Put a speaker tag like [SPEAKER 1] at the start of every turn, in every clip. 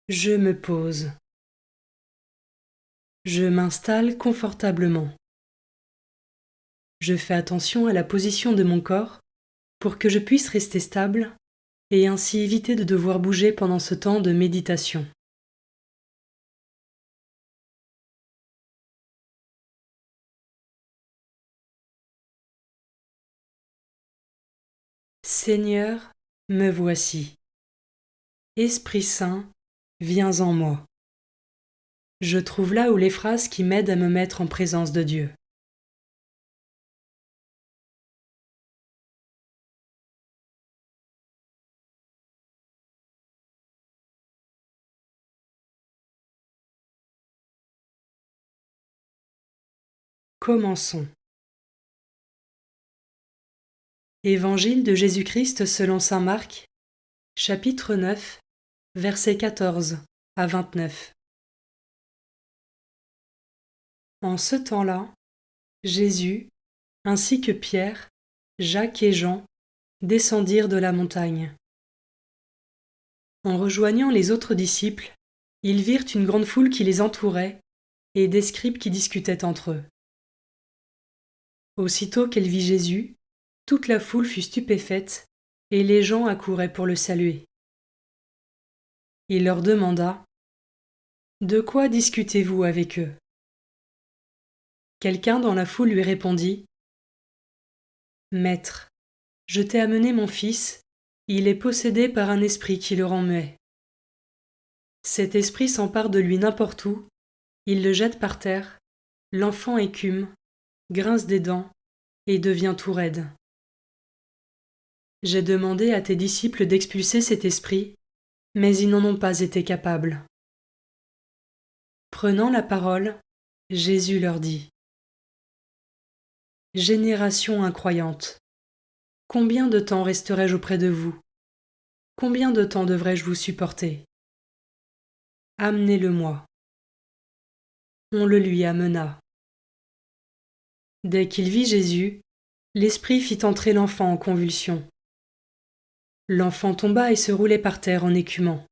[SPEAKER 1] Je me pose. Je m'installe confortablement. Je fais attention à la position de mon corps pour que je puisse rester stable et ainsi éviter de devoir bouger pendant ce temps de méditation. Seigneur, me voici. Esprit Saint, viens en moi. Je trouve là où les phrases qui m'aident à me mettre en présence de Dieu. Commençons. Évangile de Jésus-Christ selon saint Marc, chapitre 9, versets 14 à 29. En ce temps-là, Jésus, ainsi que Pierre, Jacques et Jean, descendirent de la montagne. En rejoignant les autres disciples, ils virent une grande foule qui les entourait et des scribes qui discutaient entre eux. Aussitôt qu'elle vit Jésus, toute la foule fut stupéfaite et les gens accouraient pour le saluer. Il leur demanda : « De quoi discutez-vous avec eux ?» Quelqu'un dans la foule lui répondit : « Maître, je t'ai amené mon fils, il est possédé par un esprit qui le rend muet. Cet esprit s'empare de lui n'importe où, il le jette par terre, l'enfant écume, grince des dents et devient tout raide. J'ai demandé à tes disciples d'expulser cet esprit, mais ils n'en ont pas été capables. » Prenant la parole, Jésus leur dit : « Génération incroyante, combien de temps resterai-je auprès de vous ? Combien de temps devrais-je vous supporter ? Amenez-le-moi. » On le lui amena. Dès qu'il vit Jésus, l'esprit fit entrer l'enfant en convulsion. L'enfant tomba et se roulait par terre en écumant.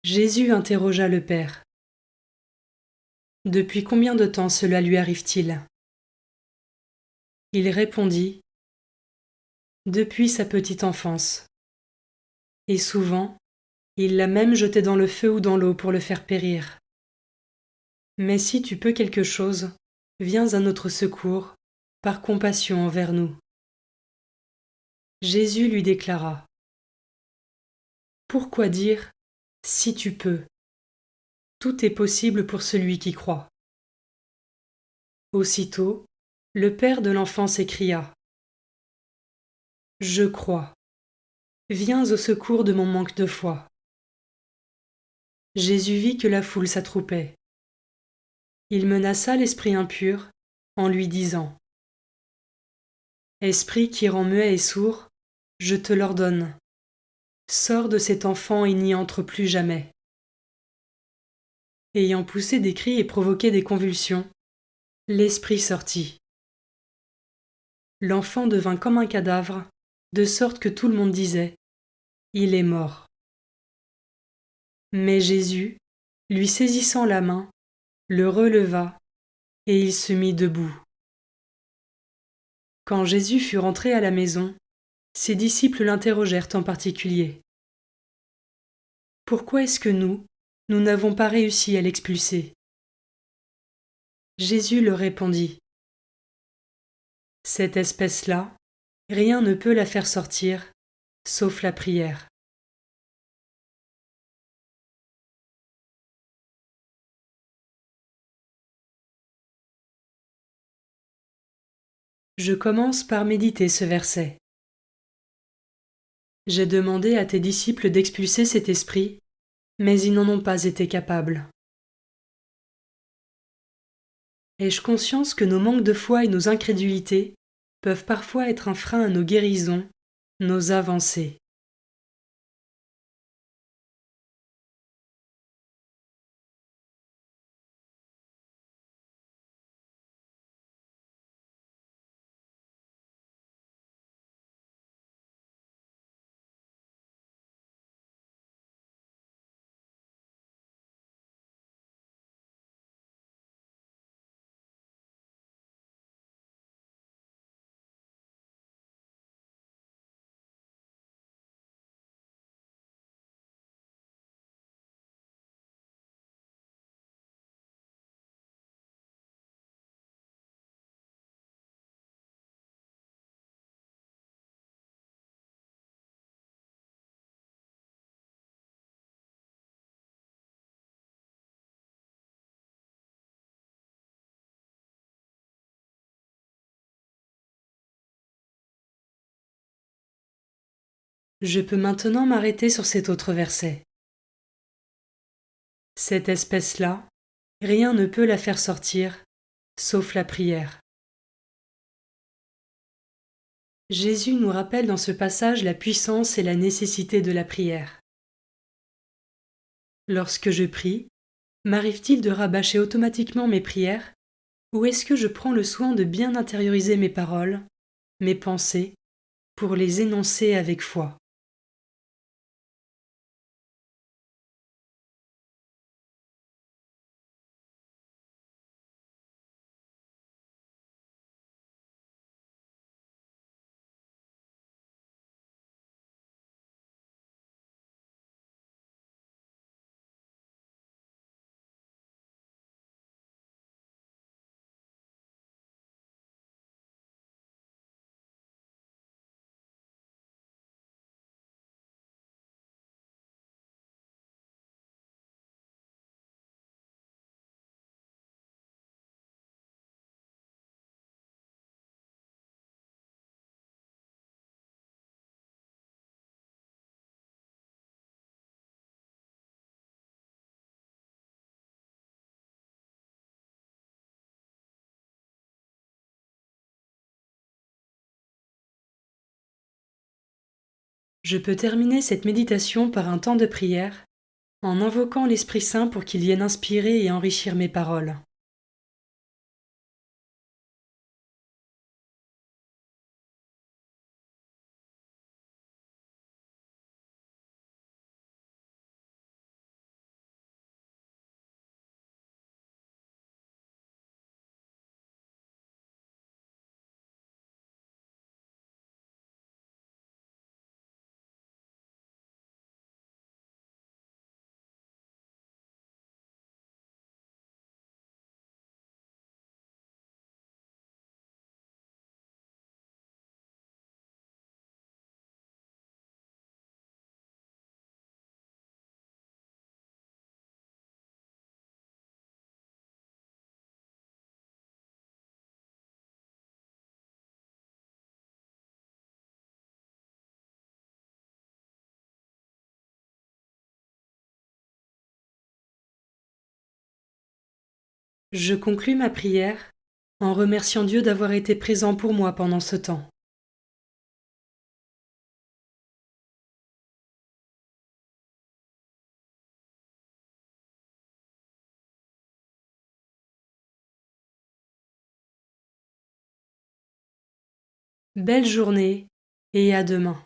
[SPEAKER 1] Jésus interrogea le père. « Depuis combien de temps cela lui arrive-t-il ? » Il répondit : « Depuis sa petite enfance. Et souvent, il l'a même jeté dans le feu ou dans l'eau pour le faire périr. Mais si tu peux quelque chose, viens à notre secours, par compassion envers nous. » Jésus lui déclara : « Pourquoi dire : si tu peux ? Tout est possible pour celui qui croit. » Aussitôt, le père de l'enfant s'écria : « Je crois. Viens au secours de mon manque de foi. » Jésus vit que la foule s'attroupait. Il menaça l'esprit impur en lui disant : « Esprit qui rend muet et sourd, je te l'ordonne. Sors de cet enfant et n'y entre plus jamais. » Ayant poussé des cris et provoqué des convulsions, l'esprit sortit. L'enfant devint comme un cadavre, de sorte que tout le monde disait : « Il est mort. » Mais Jésus, lui saisissant la main, le releva, et il se mit debout. Quand Jésus fut rentré à la maison, ses disciples l'interrogèrent en particulier : « Pourquoi est-ce que nous n'avons pas réussi à l'expulser ?» Jésus leur répondit : « Cette espèce-là, rien ne peut la faire sortir, sauf la prière. » Je commence par méditer ce verset. J'ai demandé à tes disciples d'expulser cet esprit, mais ils n'en ont pas été capables. Ai-je conscience que nos manques de foi et nos incrédulités peuvent parfois être un frein à nos guérisons, nos avancées. Je peux maintenant m'arrêter sur cet autre verset. Cette espèce-là, rien ne peut la faire sortir, sauf la prière. Jésus nous rappelle dans ce passage la puissance et la nécessité de la prière. Lorsque je prie, m'arrive-t-il de rabâcher automatiquement mes prières, ou est-ce que je prends le soin de bien intérioriser mes paroles, mes pensées, pour les énoncer avec foi? Je peux terminer cette méditation par un temps de prière en invoquant l'Esprit Saint pour qu'il vienne inspirer et enrichir mes paroles. Je conclus ma prière en remerciant Dieu d'avoir été présent pour moi pendant ce temps. Belle journée et à demain.